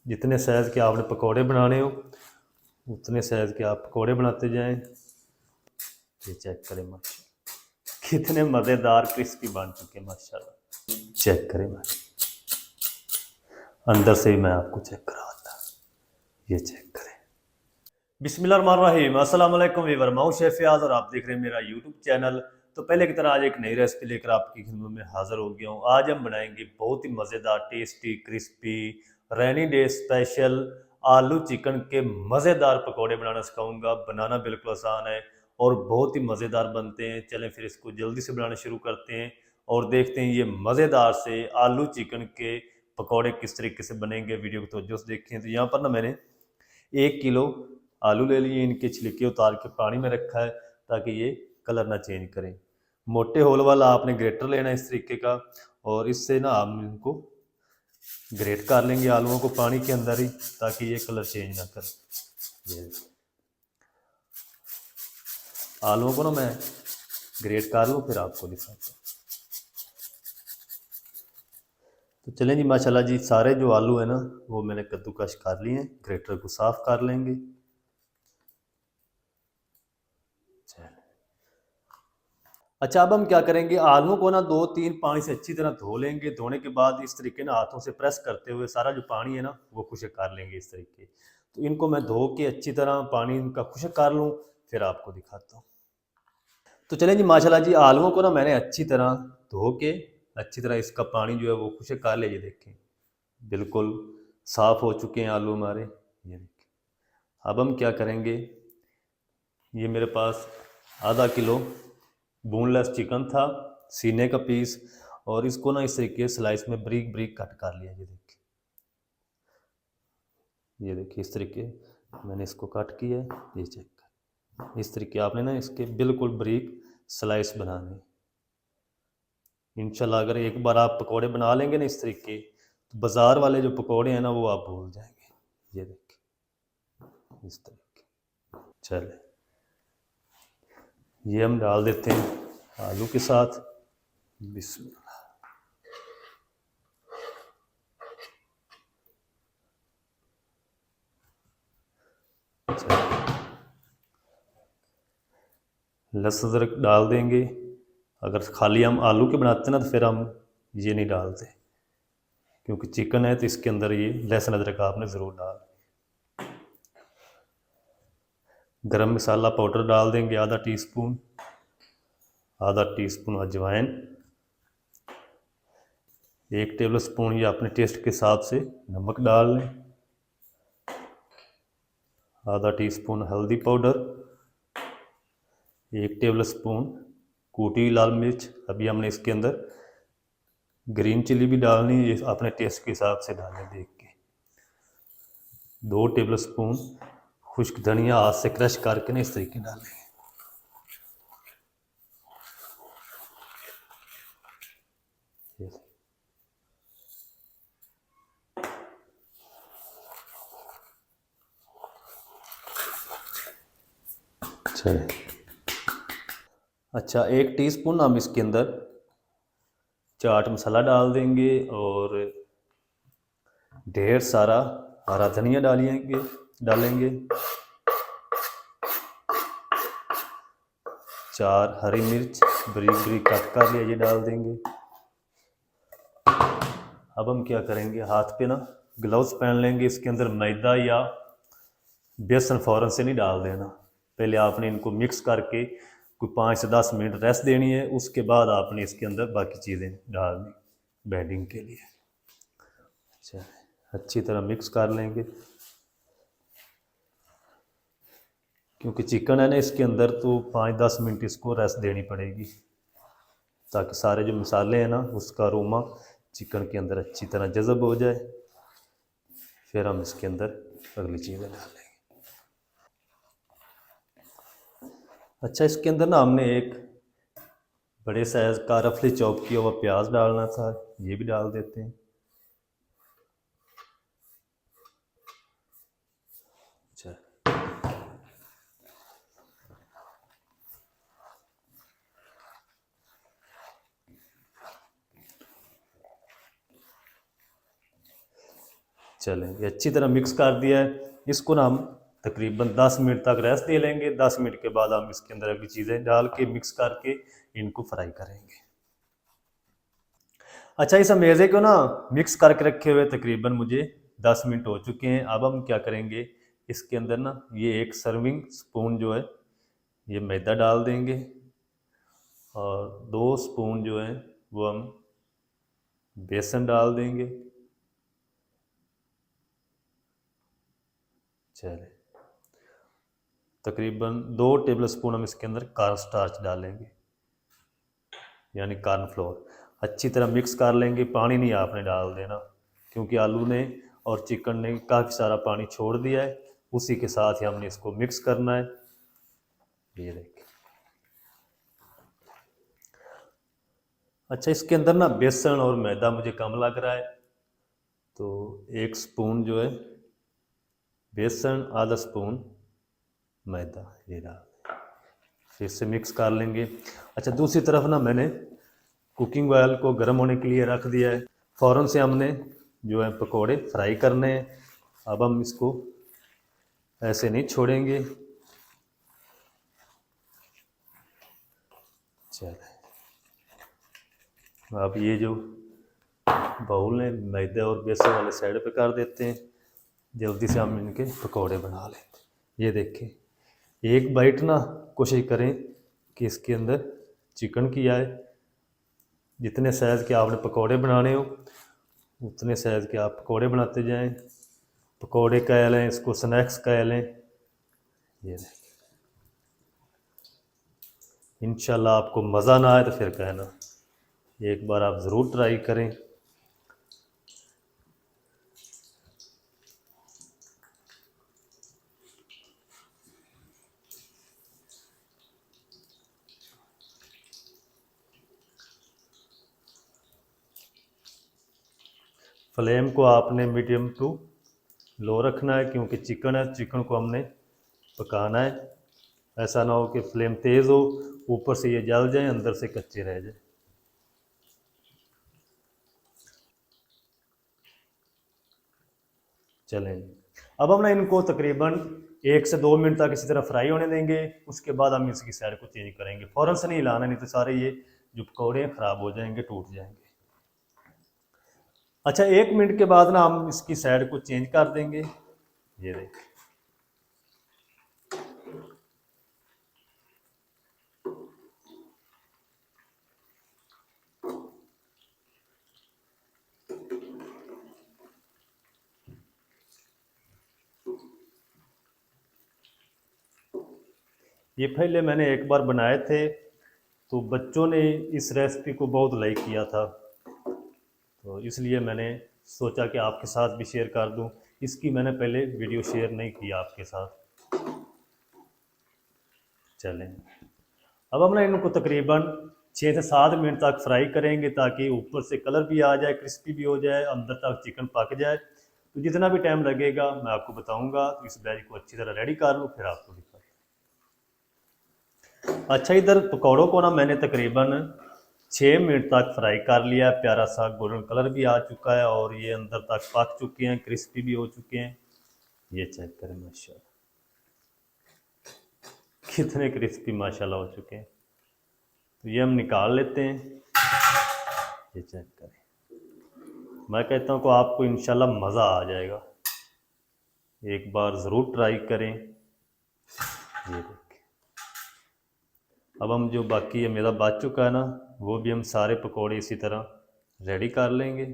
जितने साइज़ के आपने पकौड़े बनाने हो उतने साइज़ के आप पकौड़े बनाते जाएं। ये चेक करें माशाल्लाह, कितने मज़ेदार क्रिस्पी बन चुके हैं माशाल्लाह। चेक करें अंदर से ही मैं आपको चेक करवाता, ये चेक करें। बिस्मिल्लाहिर्रहमानिर्रहीम, अस्सलाम वालेकुम वीवर, मैं हूं शेफ फयाज और आप देख रहे हैं मेरा यूट्यूब चैनल। तो पहले की तरह आज एक नई रेसिपी लेकर आपकी खिदमत में हाजिर हो गया हूँ। आज हम बनाएंगे बहुत ही मज़ेदार, tasty, crispy, rainy day special आलू चिकन के मज़ेदार पकौड़े बनाना सिखाऊंगा। बनाना बिल्कुल आसान है और बहुत ही मज़ेदार बनते हैं। चलें फिर इसको जल्दी से बनाना शुरू करते हैं और देखते हैं ये मज़ेदार से आलू चिकन के पकौड़े किस तरीके से बनेंगे। वीडियो को तवज्जो से देखें। तो यहाँ पर ना मैंने 1 किलो आलू ले लिए, इनके छिलके उतार के पानी में रखा है ताकि ये कलर ना चेंज करें। मोटे होल वाला आपने ग्रेटर लेना है इस तरीके का, और इससे ना आप इनको ग्रेट कर लेंगे आलूओं को पानी के अंदर ही, ताकि ये कलर चेंज ना करे। ये आलूओं को ना मैं ग्रेट कर लूँ फिर आपको दिखाता हूँ। तो चलें जी, माशाल्लाह जी, सारे जो आलू है ना वो मैंने कद्दूकश कर लिए हैं। ग्रेटर को साफ़ कर लेंगे। अच्छा, अब हम क्या करेंगे, आलूओं को ना 2-3 पानी से अच्छी तरह धो लेंगे। धोने के बाद इस तरीके ना हाथों से प्रेस करते हुए सारा जो पानी है ना वो खुश्क कर लेंगे इस तरीके। तो इनको मैं धो के अच्छी तरह पानी इनका खुश्क कर लूँ, फिर आपको दिखाता हूँ। तो चलें जी, माशाल्लाह जी, आलूओं को ना मैंने अच्छी तरह धो के अच्छी तरह इसका पानी जो है वो खुश्क कर लिया। ये देखें बिल्कुल साफ़ हो चुके हैं आलू हमारे। ये देखें। अब हम क्या करेंगे, ये मेरे पास आधा किलो बोनलेस चिकन था, सीने का पीस, और इसको ना इस तरीके स्लाइस में ब्रीक ब्रीक कट कर लिया। ये देखिए इस तरीके मैंने इसको कट किया है। ये चेक कर, इस तरीके आपने ना इसके बिल्कुल ब्रीक स्लाइस बनाने। इंशाल्लाह अगर एक बार आप पकोड़े बना लेंगे ना इस तरीके, तो बाज़ार वाले जो पकोड़े हैं ना वो आप भूल जाएंगे। ये देखिए इस तरीके। चले ये हम डाल देते हैं आलू के साथ। बिस्मिल्लाह। लहसुन अदरक डाल देंगे। अगर खाली हम आलू के बनाते ना तो फिर हम ये नहीं डालते, क्योंकि चिकन है तो इसके अंदर ये लहसुन अदरक आपने ज़रूर डाल। गरम मसाला पाउडर डाल देंगे आधा टीस्पून, आधा टीस्पून अजवाइन, 1 टेबल स्पून या अपने टेस्ट के हिसाब से नमक डाल लें, आधा टीस्पून हल्दी पाउडर, 1 टेबल स्पून कूटी हुई लाल मिर्च। अभी हमने इसके अंदर ग्रीन चिली भी डालनी है, ये अपने टेस्ट के हिसाब से डालें देख के। 2 टेबल स्पून खुश्क धनिया हाथ से क्रश करके ना इस तरीके डालें। अच्छा, 1 टीस्पून हम इसके अंदर चाट मसाला डाल देंगे और ढेर सारा हरा धनिया डालेंगे। 4 हरी मिर्च बरीक बरीक कट कर लिया, ये डाल देंगे। अब हम क्या करेंगे, हाथ पे ना ग्लव्स पहन लेंगे। इसके अंदर मैदा या बेसन फ़ौरन से नहीं डाल देना, पहले आपने इनको मिक्स करके कोई 5 से 10 मिनट रेस्ट देनी है। उसके बाद आपने इसके अंदर बाकी चीज़ें डालनी बेडिंग के लिए। अच्छा, अच्छी तरह मिक्स कर लेंगे, क्योंकि चिकन है ना इसके अंदर, तो 5-10 मिनट इसको रेस्ट देनी पड़ेगी, ताकि सारे जो मसाले हैं ना उसका अरोमा चिकन के अंदर अच्छी तरह जज़ब हो जाए। फिर हम इसके अंदर अगली चीज़ें डालेंगे। अच्छा, इसके अंदर ना हमने एक बड़े साइज़ का रफली चॉप किया हुआ प्याज डालना था, ये भी डाल देते हैं। अच्छा, चलें, ये अच्छी तरह मिक्स कर दिया है। इसको ना हम तकरीबन 10 मिनट तक रेस्ट दे लेंगे। 10 मिनट के बाद हम इसके अंदर अभी चीज़ें डाल के मिक्स करके इनको फ्राई करेंगे। अच्छा, इस मेज़े को ना मिक्स करके रखे हुए तकरीबन मुझे 10 मिनट हो चुके हैं। अब हम क्या करेंगे, इसके अंदर ना ये एक सर्विंग स्पून जो है ये मैदा डाल देंगे और 2 स्पून जो है वो हम बेसन डाल देंगे। चले, तकरीबन 2 टेबल स्पून हम इसके अंदर कॉर्न स्टार्च डालेंगे, यानी कॉर्नफ्लोर। अच्छी तरह मिक्स कर लेंगे। पानी नहीं आपने डाल देना, क्योंकि आलू ने और चिकन ने काफ़ी सारा पानी छोड़ दिया है। उसी के साथ ही हमने इसको मिक्स करना है। ये देखिए। अच्छा, इसके अंदर ना बेसन और मैदा मुझे कम लग रहा है, तो 1 स्पून जो है बेसन, आधा स्पून मैदा ये डाल, फिर से मिक्स कर लेंगे। अच्छा, दूसरी तरफ ना मैंने कुकिंग ऑयल को गर्म होने के लिए रख दिया है। फ़ौरन से हमने जो है पकोड़े फ्राई करने हैं। अब हम इसको ऐसे नहीं छोड़ेंगे। चलिए, अब ये जो बाउल है मैदे और बेसन वाले साइड पे कर देते हैं। जल्दी से हम इनके पकोड़े बना लेते हैं। ये देखें, एक बाइट ना कोशिश करें कि इसके अंदर चिकन की आए। जितने साइज़ के आपने पकोड़े बनाने हो उतने साइज़ के आप पकोड़े बनाते जाएं। पकोड़े कह लें, इसको स्नैक्स कह लें। ये देखें, इंशाल्लाह आपको मज़ा ना आए तो फिर कहना, एक बार आप ज़रूर ट्राई करें। फ्लेम को आपने मीडियम टू लो रखना है, क्योंकि चिकन है, चिकन को हमने पकाना है। ऐसा ना हो कि फ्लेम तेज़ हो, ऊपर से ये जल जाए, अंदर से कच्चे रह जाए। चलें, अब हम ना इनको तकरीबन 1 से 2 मिनट तक इसी तरह फ्राई होने देंगे। उसके बाद हम इसकी साइड को चेंज करेंगे। फ़ौरन से नहीं हिलाना, नहीं तो सारे ये जो पकौड़े हैं ख़राब हो जाएंगे, टूट जाएंगे। अच्छा, 1 मिनट के बाद ना हम इसकी साइड को चेंज कर देंगे। ये देखें, ये पहले मैंने एक बार बनाए थे, तो बच्चों ने इस रेसिपी को बहुत लाइक किया था, तो इसलिए मैंने सोचा कि आपके साथ भी शेयर कर दूं। इसकी मैंने पहले वीडियो शेयर नहीं किया आपके साथ। चलें, अब हम ना इनको तकरीबन 6 से 7 मिनट तक फ्राई करेंगे, ताकि ऊपर से कलर भी आ जाए, क्रिस्पी भी हो जाए, अंदर तक चिकन पक जाए। तो जितना भी टाइम लगेगा मैं आपको बताऊंगा। तो इस बैच को अच्छी तरह रेडी कर लूँ, फिर आपको दिखा। अच्छा, इधर पकौड़ों को ना मैंने तकरीबन 6 मिनट तक फ्राई कर लिया। प्यारा सा गोल्डन कलर भी आ चुका है और ये अंदर तक पक चुके हैं, क्रिस्पी भी हो चुके हैं। ये चेक करें, माशाल्लाह कितने क्रिस्पी माशाल्लाह हो चुके हैं। तो ये हम निकाल लेते हैं। ये चेक करें, मैं कहता हूँ कि आपको इंशाल्लाह मज़ा आ जाएगा। एक बार ज़रूर ट्राई करें। ये देखिए, अब हम जो बाकी ये मेरा बच चुका है ना, वो भी हम सारे पकोड़े इसी तरह रेडी कर लेंगे।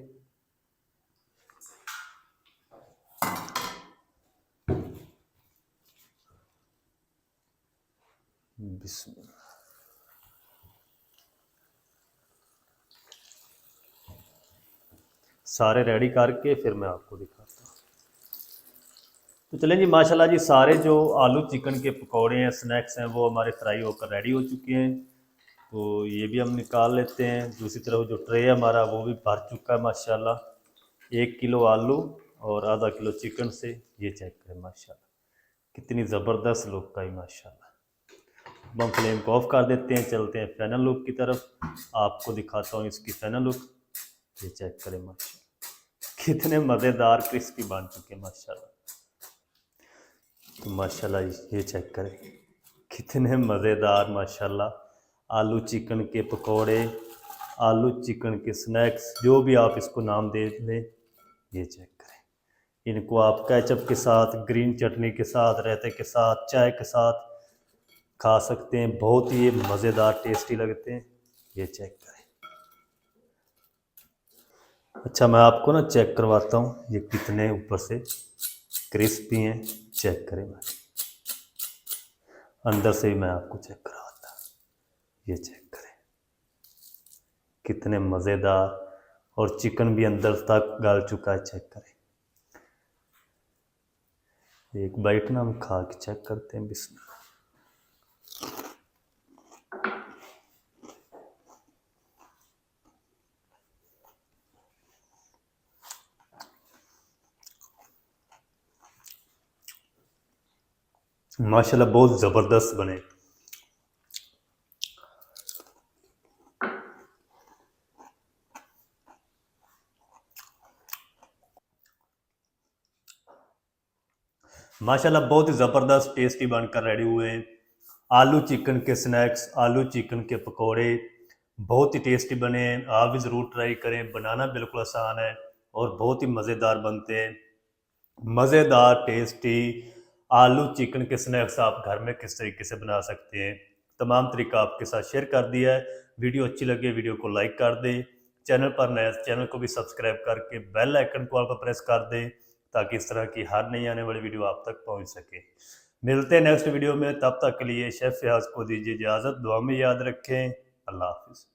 बिस्मिल्लाह। सारे रेडी करके फिर मैं आपको दिखाता हूँ। तो चलें जी, माशाल्लाह जी, सारे जो आलू चिकन के पकोड़े हैं, स्नैक्स हैं, वो हमारे फ्राई होकर रेडी हो चुके हैं। तो ये भी हम निकाल लेते हैं। दूसरी तरफ जो ट्रे है हमारा वो भी भर चुका है माशाल्लाह। 1 किलो आलू और आधा किलो चिकन से। ये चेक करें माशाल्लाह, कितनी ज़बरदस्त लुक का ही माशाल्लाह। अब हम फ्लेम को ऑफ कर देते हैं, चलते हैं फाइनल लुक की तरफ। आपको दिखाता हूँ इसकी फाइनल लुक। ये चेक करें माशाल्लाह, कितने मज़ेदार क्रिस्पी बन चुके हैं माशाल्लाह। तो माशाल्लाह ये चेक करें, कितने मज़ेदार माशाल्लाह आलू चिकन के पकोड़े, आलू चिकन के स्नैक्स, जो भी आप इसको नाम दे लें। ये चेक करें, इनको आप केचप के साथ, ग्रीन चटनी के साथ, रायते के साथ, चाय के साथ खा सकते हैं। बहुत ही मज़ेदार टेस्टी लगते हैं। ये चेक करें। अच्छा, मैं आपको ना चेक करवाता हूँ ये कितने ऊपर से क्रिस्पी हैं। चेक करें, मैं अंदर से भी मैं आपको चेक करवाता हूँ। ये चेक करें, कितने मज़ेदार, और चिकन भी अंदर तक गल चुका है। चेक करें, एक बाइट ना हम खा के चेक करते हैं। बिस्मिल्लाह। माशाल्लाह बहुत ज़बरदस्त बने। माशाल्लाह बहुत ही ज़बरदस्त टेस्टी बनकर रेडी हुए हैं। आलू चिकन के स्नैक्स, आलू चिकन के पकोड़े बहुत ही टेस्टी बने हैं। आप भी ज़रूर ट्राई करें, बनाना बिल्कुल आसान है और बहुत ही मज़ेदार बनते हैं। मज़ेदार टेस्टी आलू चिकन के स्नैक्स आप घर में किस तरीके से बना सकते हैं, तमाम तरीका आपके साथ शेयर कर दिया है। वीडियो अच्छी लगे वीडियो को लाइक कर दें, चैनल पर नए चैनल को भी सब्सक्राइब करके बेल आइकन को आप प्रेस कर दें, ताकि इस तरह की हर नई आने वाली वीडियो आप तक पहुंच सके। मिलते हैं नेक्स्ट वीडियो में, तब तक के लिए शेफ फयाज को दीजिए इजाज़त। दुआ में याद रखें। अल्लाह हाफिज़।